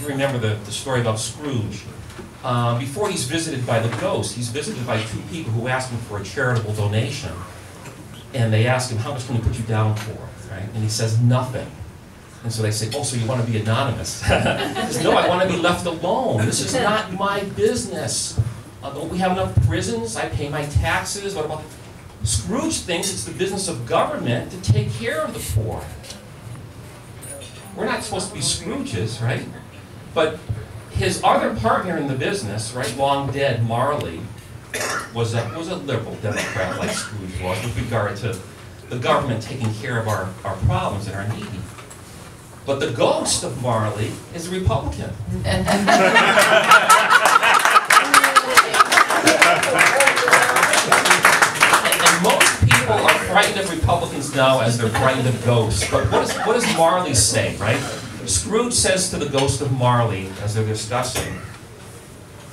you remember the story about Scrooge. Before he's visited by the ghost, he's visited by two people who ask him for a charitable donation. And they ask him, how much can we put you down for? Right? And he says, nothing. And so they say, oh, so you want to be anonymous? He says, no, I want to be left alone. This is not my business. Don't we have enough prisons? I pay my taxes. What about... Scrooge thinks it's the business of government to take care of the poor. We're not supposed to be Scrooges, right? But his other partner in the business, right, long dead Marley, was a liberal Democrat like Scrooge was with regard to the government taking care of our problems and our needy. But the ghost of Marley is a Republican. And most people are frightened of Republicans now as they're frightened of ghosts. But what does Marley say, right? Scrooge says to the ghost of Marley, as they're discussing,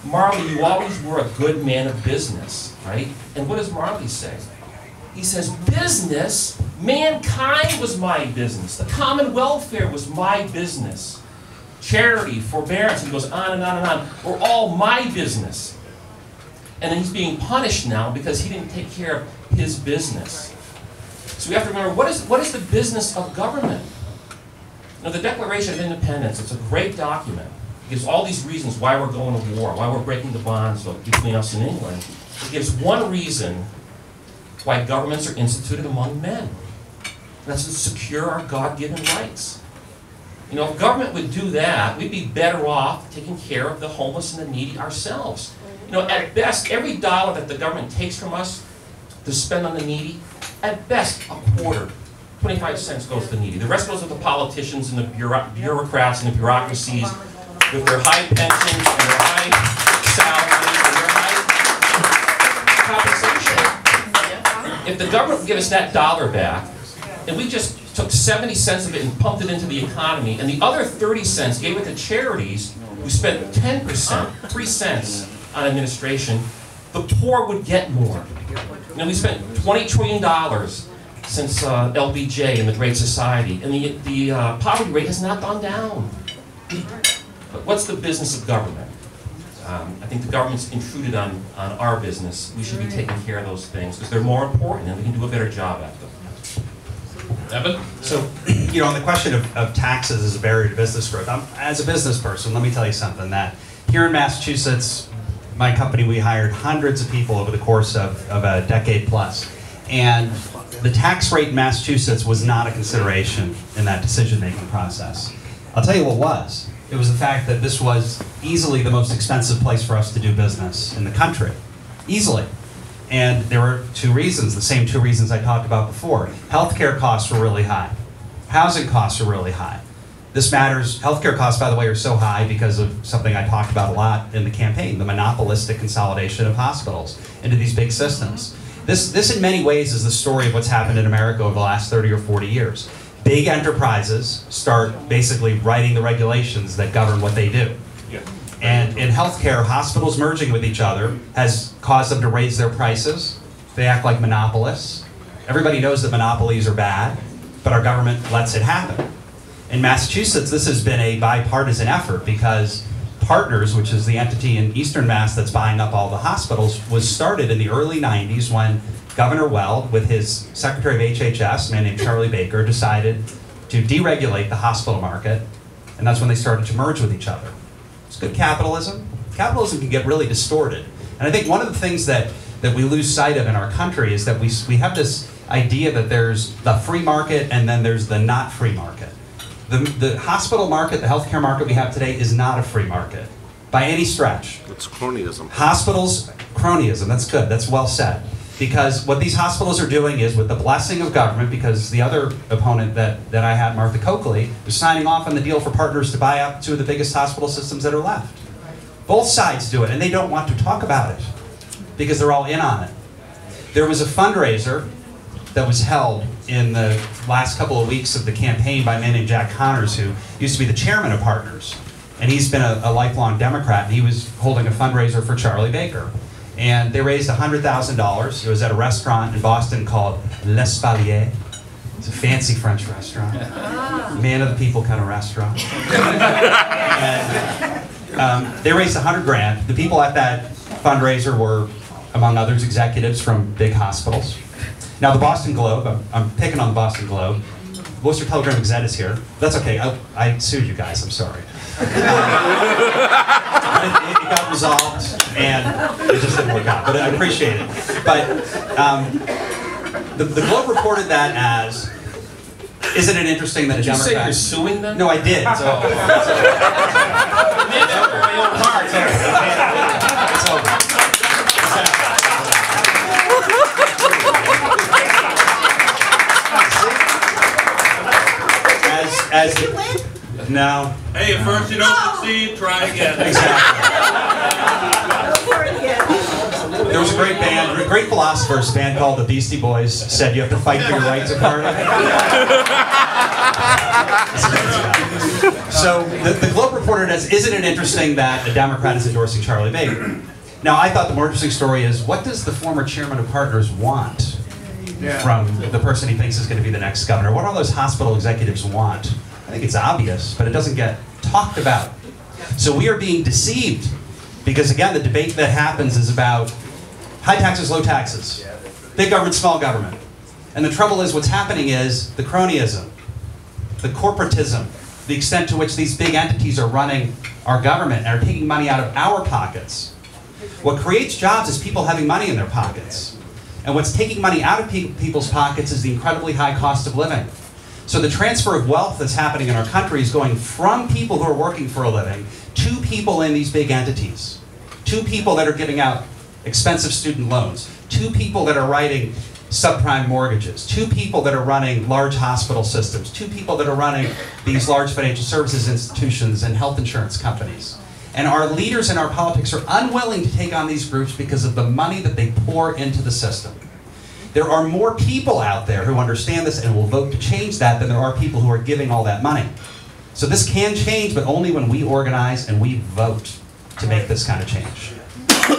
Marley, you always were a good man of business, right? And what does Marley say? He says, business? Mankind was my business. The common welfare was my business. Charity, forbearance, he goes on and on and on, were all my business. And then he's being punished now because he didn't take care of his business. So we have to remember, what is the business of government? Now, the Declaration of Independence, it's a great document. It gives all these reasons why we're going to war, why we're breaking the bonds between us and England. It gives one reason why governments are instituted among men. And that's to secure our God-given rights. You know, if government would do that, we'd be better off taking care of the homeless and the needy ourselves. You know, at best, every dollar that the government takes from us to spend on the needy, at best, a quarter, 25 cents goes to the needy. The rest goes to the politicians and the bureaucrats and the bureaucracies with their high pensions and their high salaries and their high compensation. If the government would give us that dollar back, and we just took 70 cents of it and pumped it into the economy, and the other 30 cents gave it to charities who spent 10%, 3 cents on administration, the poor would get more. You know, we spent $20 trillion since LBJ and the Great Society, and the poverty rate has not gone down. But what's the business of government? I think the government's intruded on our business. We should be taking care of those things because they're more important and we can do a better job at them. Evan? So, you know, on the question of taxes as a barrier to business growth, as a business person, let me tell you something, that here in Massachusetts, my company, we hired hundreds of people over the course of a decade plus. And the tax rate in Massachusetts was not a consideration in that decision-making process. I'll tell you what was. It was the fact that this was easily the most expensive place for us to do business in the country. Easily. And there were two reasons, the same two reasons I talked about before. Healthcare costs were really high. Housing costs are really high. This matters. Healthcare costs, by the way, are so high because of something I talked about a lot in the campaign, the monopolistic consolidation of hospitals into these big systems. This in many ways is the story of what's happened in America over the last 30 or 40 years. Big enterprises start basically writing the regulations that govern what they do. Yeah. And in healthcare, hospitals merging with each other has caused them to raise their prices. They act like monopolists. Everybody knows that monopolies are bad, but our government lets it happen. In Massachusetts, this has been a bipartisan effort because Partners, which is the entity in Eastern Mass that's buying up all the hospitals, was started in the early 90s when Governor Weld, with his Secretary of HHS, a man named Charlie Baker, decided to deregulate the hospital market, and that's when they started to merge with each other. It's good capitalism. Capitalism can get really distorted. And I think one of the things that we lose sight of in our country is that we have this idea that there's the free market and then there's the not free market. The hospital market, the healthcare market we have today is not a free market by any stretch. It's cronyism. Hospitals, cronyism, that's good, that's well said. Because what these hospitals are doing is, with the blessing of government, because the other opponent that I had, Martha Coakley, was signing off on the deal for Partners to buy up two of the biggest hospital systems that are left. Both sides do it, and they don't want to talk about it because they're all in on it. There was a fundraiser that was held in the last couple of weeks of the campaign by a man named Jack Connors, who used to be the chairman of Partners. And he's been a lifelong Democrat, and he was holding a fundraiser for Charlie Baker. And they raised $100,000. It was at a restaurant in Boston called L'Espalier. It's a fancy French restaurant. Man of the people kind of restaurant. And, they raised 100 grand. The people at that fundraiser were, among others, executives from big hospitals. Now the Boston Globe, I'm picking on the Boston Globe. Worcester Telegram Gazette is here. That's okay, I sued you guys, I'm sorry. It got resolved, and it just didn't work out, but I appreciate it. But the Globe reported that as, isn't it interesting that a Did you Democrat... say you're suing them? No, I did. So, it's over. No. Hey, if first you don't succeed, try again. Exactly. There was a great band, great philosophers, a band called the Beastie Boys, said you have to fight for your right to party. So the Globe reported as, isn't it interesting that a Democrat is endorsing Charlie Baker? Now I thought the more interesting story is, what does the former chairman of Partners want from the person he thinks is going to be the next governor? What do all those hospital executives want? I think it's obvious, but it doesn't get talked about. So we are being deceived, because again, the debate that happens is about high taxes, low taxes, big government, small government. And the trouble is, what's happening is the cronyism, the corporatism, the extent to which these big entities are running our government and are taking money out of our pockets. What creates jobs is people having money in their pockets. And what's taking money out of people's pockets is the incredibly high cost of living. So the transfer of wealth that's happening in our country is going from people who are working for a living to people in these big entities. To people that are giving out expensive student loans. To people that are writing subprime mortgages. To people that are running large hospital systems. To people that are running these large financial services institutions and health insurance companies. And our leaders in our politics are unwilling to take on these groups because of the money that they pour into the system. There are more people out there who understand this and will vote to change that than there are people who are giving all that money. So this can change, but only when we organize and we vote to make this kind of change. By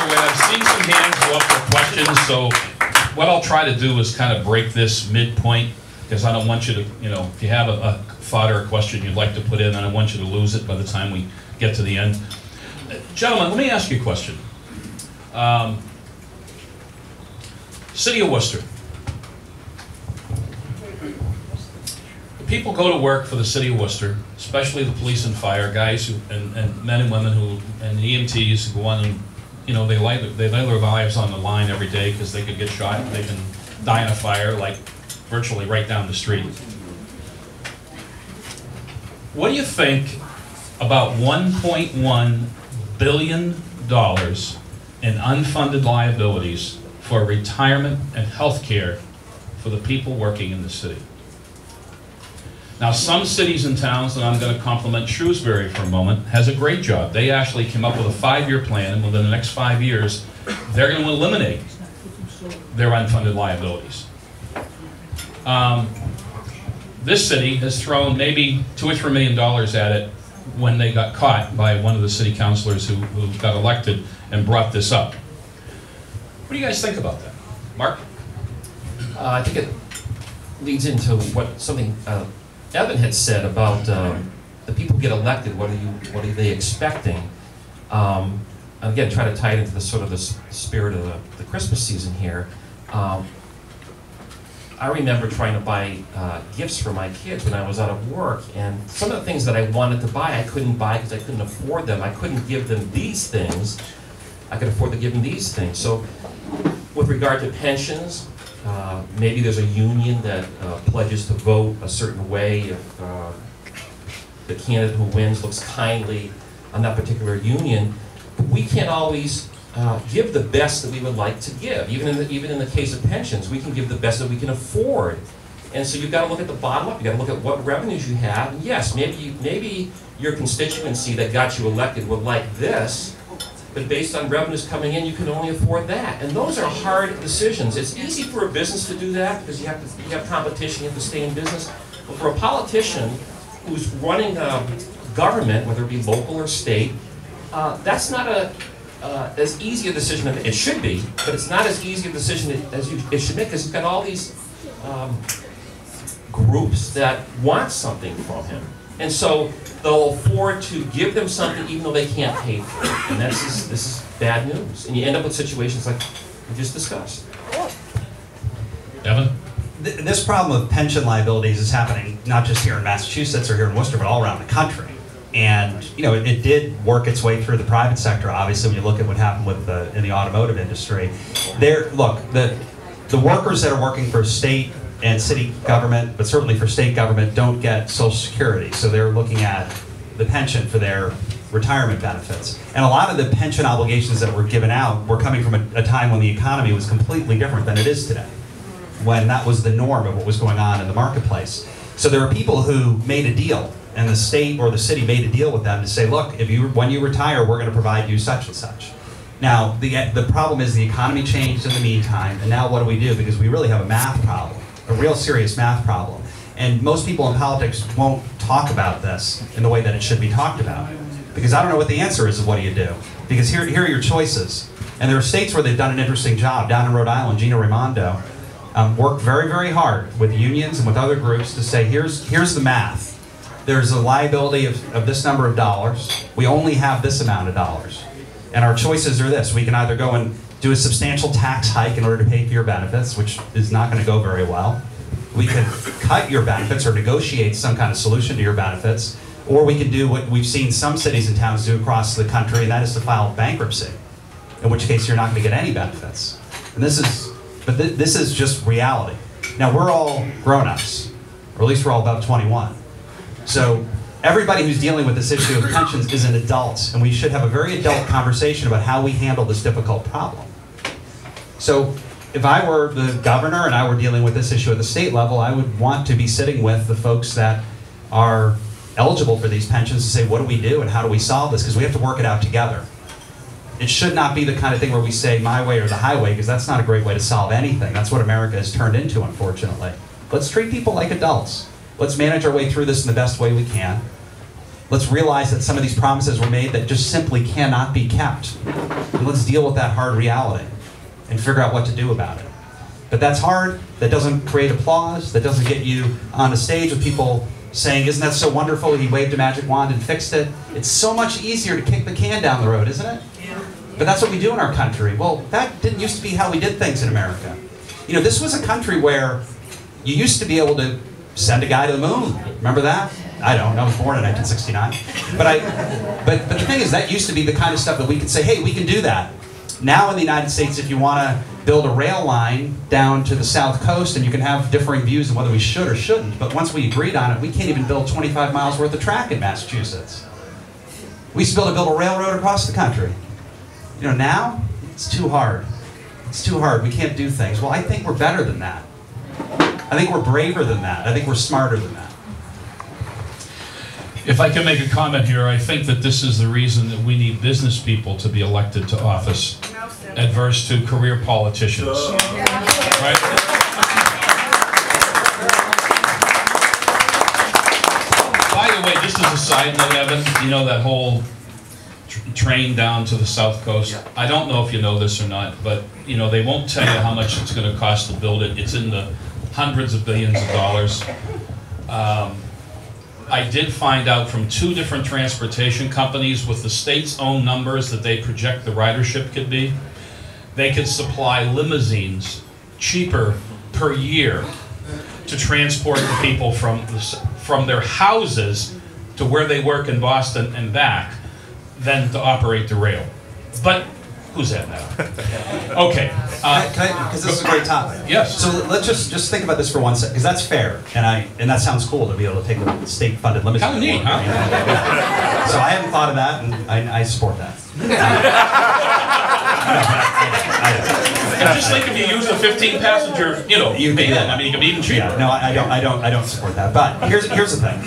the way, I've seen some hands go up for questions, so what I'll try to do is kind of break this midpoint, because I don't want you to, if you have a thought or a question you'd like to put in, I don't want you to lose it by the time we get to the end. Gentlemen, let me ask you a question. City of Worcester. The people go to work for the City of Worcester, especially the police and fire guys and men and women and EMTs who go on and they lay their lives on the line every day because they could get shot, they can die in a fire like virtually right down the street. What do you think about $1.1 billion in unfunded liabilities for retirement and health care for the people working in the city? Now, some cities and towns, and I'm going to compliment Shrewsbury for a moment, has a great job. They actually came up with a 5-year plan, and within the next 5 years, they're going to eliminate their unfunded liabilities. This city has thrown maybe $2 or $3 million at it when they got caught by one of the city councilors who got elected and brought this up. What do you guys think about that? Mark? I think it leads into something Evan had said about the people get elected. What are they expecting? Again, try to tie it into the sort of the spirit of the Christmas season here. I remember trying to buy gifts for my kids when I was out of work, and some of the things that I wanted to buy I couldn't buy because I couldn't afford them. I couldn't give them these things. I could afford to give them these things. So with regard to pensions, maybe there's a union that pledges to vote a certain way if the candidate who wins looks kindly on that particular union. But we can't always give the best that we would like to give. Even in the case of pensions, we can give the best that we can afford. And so you've got to look at the bottom up. You've got to look at what revenues you have. And yes, maybe your constituency that got you elected would like this, but based on revenues coming in, you can only afford that. And those are hard decisions. It's easy for a business to do that because you have competition, you have to stay in business. But for a politician who's running government, whether it be local or state, that's not a as easy a decision as it should be, but it's not as easy a decision as it should make, because you've got all these groups that want something from him. And so they'll afford to give them something even though they can't pay for it. And this is bad news. And you end up with situations like we just discussed. Evan? This problem of pension liabilities is happening not just here in Massachusetts or here in Worcester, but all around the country. And it did work its way through the private sector. Obviously, when you look at what happened with in the automotive industry, the workers that are working for state and city government, but certainly for state government, don't get Social Security. So they're looking at the pension for their retirement benefits. And a lot of the pension obligations that were given out were coming from a time when the economy was completely different than it is today, when that was the norm of what was going on in the marketplace. So there are people who made a deal, and the state or the city made a deal with them to say, look, when you retire, we're going to provide you such and such. Now, the problem is the economy changed in the meantime, and now what do we do? Because we really have a math problem, a real serious math problem. And most people in politics won't talk about this in the way that it should be talked about. Because I don't know what the answer is of what do you do. Because here are your choices. And there are states where they've done an interesting job. Down in Rhode Island, Gina Raimondo worked very, very hard with unions and with other groups to say, here's the math. There's a liability of this number of dollars. We only have this amount of dollars. And our choices are this. We can either go and do a substantial tax hike in order to pay for your benefits, which is not going to go very well. We can cut your benefits or negotiate some kind of solution to your benefits. Or we can do what we've seen some cities and towns do across the country, and that is to file bankruptcy, in which case you're not going to get any benefits. And this is just reality. Now, we're all grown-ups, or at least we're all above 21. So everybody who's dealing with this issue of pensions is an adult, and we should have a very adult conversation about how we handle this difficult problem. So if I were the governor and I were dealing with this issue at the state level, I would want to be sitting with the folks that are eligible for these pensions to say, what do we do and how do we solve this? Because we have to work it out together. It should not be the kind of thing where we say my way or the highway, because that's not a great way to solve anything. That's what America has turned into, unfortunately. Let's treat people like adults. Let's manage our way through this in the best way we can. Let's realize that some of these promises were made that just simply cannot be kept. And let's deal with that hard reality and figure out what to do about it. But that's hard. That doesn't create applause. That doesn't get you on the stage with people saying, isn't that so wonderful? He waved a magic wand and fixed it. It's so much easier to kick the can down the road, isn't it? Yeah. But that's what we do in our country. Well, that didn't used to be how we did things in America. This was a country where you used to be able to send a guy to the moon. Remember that? I don't. I was born in 1969. But the thing is, that used to be the kind of stuff that we could say, hey, we can do that. Now in the United States, if you want to build a rail line down to the South Coast, and you can have differing views on whether we should or shouldn't, but once we agreed on it, we can't even build 25 miles worth of track in Massachusetts. We used to be able to build a railroad across the country. Now, it's too hard. It's too hard. We can't do things. Well, I think we're better than that. I think we're braver than that. I think we're smarter than that. If I can make a comment here, I think that this is the reason that we need business people to be elected to office, adverse to career politicians. Right? By the way, just as a side note, Evan, that whole train down to the South Coast, I don't know if you know this or not, but they won't tell you how much it's going to cost to build it. It's in the hundreds of billions of dollars. I did find out from 2 different transportation companies with the state's own numbers that they project the ridership could be. They could supply limousines cheaper per year to transport the people from their houses to where they work in Boston and back than to operate the rail. But who's that now? Okay. Because this is a great topic. Yes. So let's just think about this for 1 second, because that's fair, and that sounds cool to be able to take a state-funded limousine. How neat, huh? So I hadn't thought of that, and I support that. And just think if you use a 15-passenger, van. I mean, it could be even cheaper. Yeah, no, I don't support that. But here's the thing: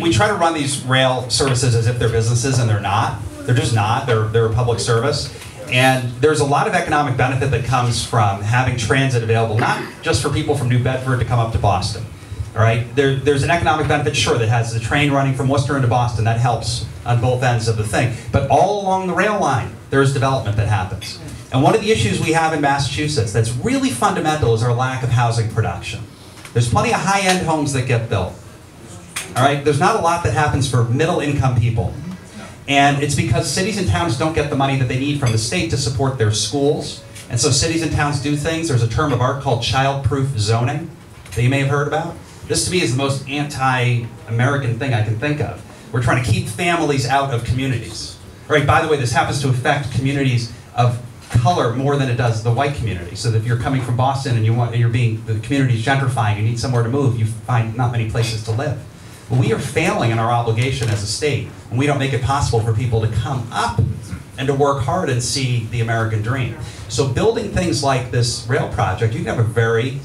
we try to run these rail services as if they're businesses, and they're not. They're just not. They're a public service. And there's a lot of economic benefit that comes from having transit available, not just for people from New Bedford to come up to Boston. All right? There's an economic benefit, sure, that has the train running from Worcester into Boston. That helps on both ends of the thing. But all along the rail line, there's development that happens. And one of the issues we have in Massachusetts that's really fundamental is our lack of housing production. There's plenty of high-end homes that get built. All right, there's not a lot that happens for middle-income people. And it's because cities and towns don't get the money that they need from the state to support their schools. And so cities and towns do things. There's a term of art called child-proof zoning that you may have heard about. This to me is the most anti-American thing I can think of. We're trying to keep families out of communities. All right, by the way, this happens to affect communities of color more than it does the white community. So that if you're coming from Boston and the community's gentrifying, you need somewhere to move, you find not many places to live. But we are failing in our obligation as a state when we don't make it possible for people to come up and to work hard and see the American dream. So building things like this rail project, you can have a very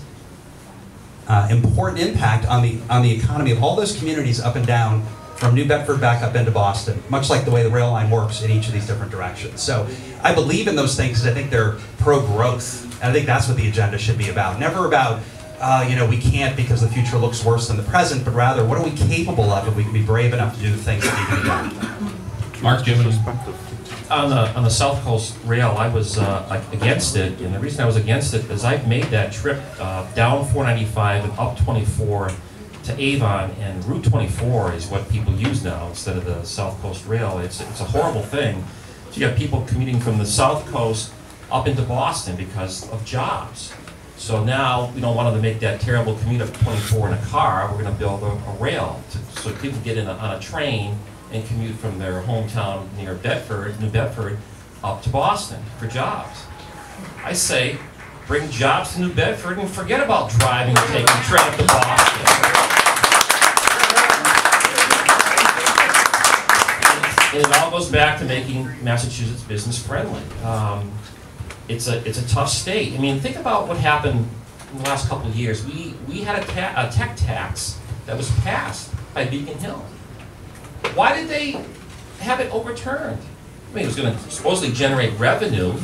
important impact on the economy of all those communities up and down from New Bedford back up into Boston, much like the way the rail line works in each of these different directions. So I believe in those things because I think they're pro-growth. And I think that's what the agenda should be about. Never about, we can't because the future looks worse than the present, but rather, what are we capable of if we can be brave enough to do the things that need to be done? Mark, do you have any? On the South Coast Rail, I was against it, and the reason I was against it is I've made that trip down 495 and up 24 to Avon, and Route 24 is what people use now instead of the South Coast Rail. It's a horrible thing. So you have people commuting from the South Coast up into Boston because of jobs. So now we don't want them to make that terrible commute up 24 in a car. We're going to build a rail so people get on a train and commute from their hometown near Bedford, New Bedford, up to Boston for jobs. I say, bring jobs to New Bedford and forget about driving and taking a train up to Boston. And it all goes back to making Massachusetts business friendly. It's a tough state. I mean, think about what happened in the last couple of years. We had a tech tax that was passed by Beacon Hill. Why did they have it overturned? I mean, it was going to supposedly generate revenue.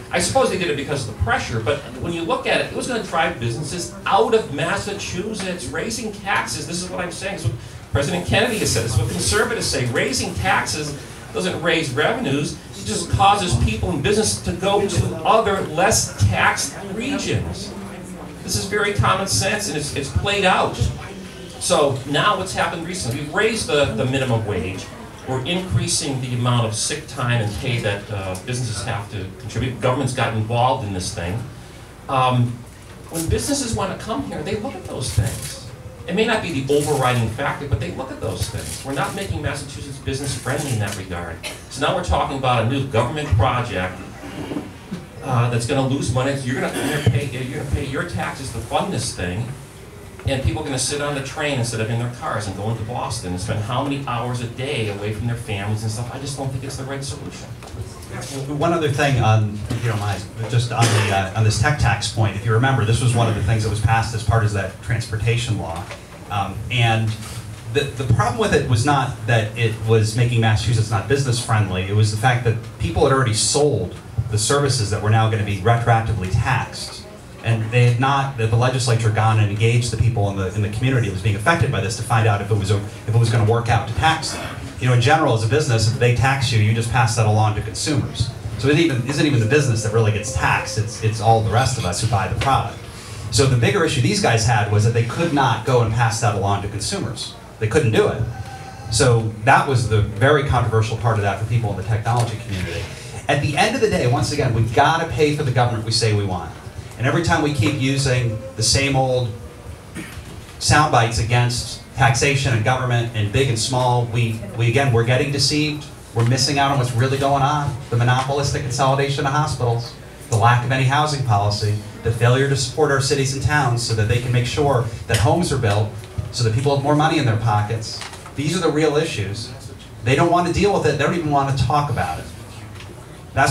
I suppose they did it because of the pressure, but when you look at it, it was going to drive businesses out of Massachusetts. Raising taxes, this is what I'm saying, this is what President Kennedy has said, this is what conservatives say. Raising taxes doesn't raise revenues, it just causes people in business to go to other less taxed regions. This is very common sense, and it's played out. So now what's happened recently, we've raised the minimum wage. We're increasing the amount of sick time and pay that businesses have to contribute. Government's got involved in this thing. When businesses want to come here, they look at those things. It may not be the overriding factor, but they look at those things. We're not making Massachusetts business friendly in that regard. So now we're talking about a new government project that's going to lose money. So you're going to pay your taxes to fund this thing. And people are going to sit on the train instead of in their cars and go into Boston and spend how many hours a day away from their families and stuff. I just don't think it's the right solution. One other thing, if you don't mind, just on this tech tax point, if you remember, this was one of the things that was passed as part of that transportation law. And the problem with it was not that it was making Massachusetts not business friendly. It was the fact that people had already sold the services that were now going to be retroactively taxed. And they had not, the legislature gone and engaged the people in the community that was being affected by this to find out if it was going to work out to tax them. You know, in general, as a business, if they tax you, you just pass that along to consumers. So it isn't even the business that really gets taxed. It's all the rest of us who buy the product. So the bigger issue these guys had was that they could not go and pass that along to consumers. They couldn't do it. So that was the very controversial part of that for people in the technology community. At the end of the day, once again, we've got to pay for the government we say we want. And every time we keep using the same old sound bites against taxation and government and big and small, we're getting deceived. We're missing out on what's really going on. The monopolistic consolidation of hospitals, the lack of any housing policy, the failure to support our cities and towns so that they can make sure that homes are built, so that people have more money in their pockets. These are the real issues. They don't want to deal with it. They don't even want to talk about it.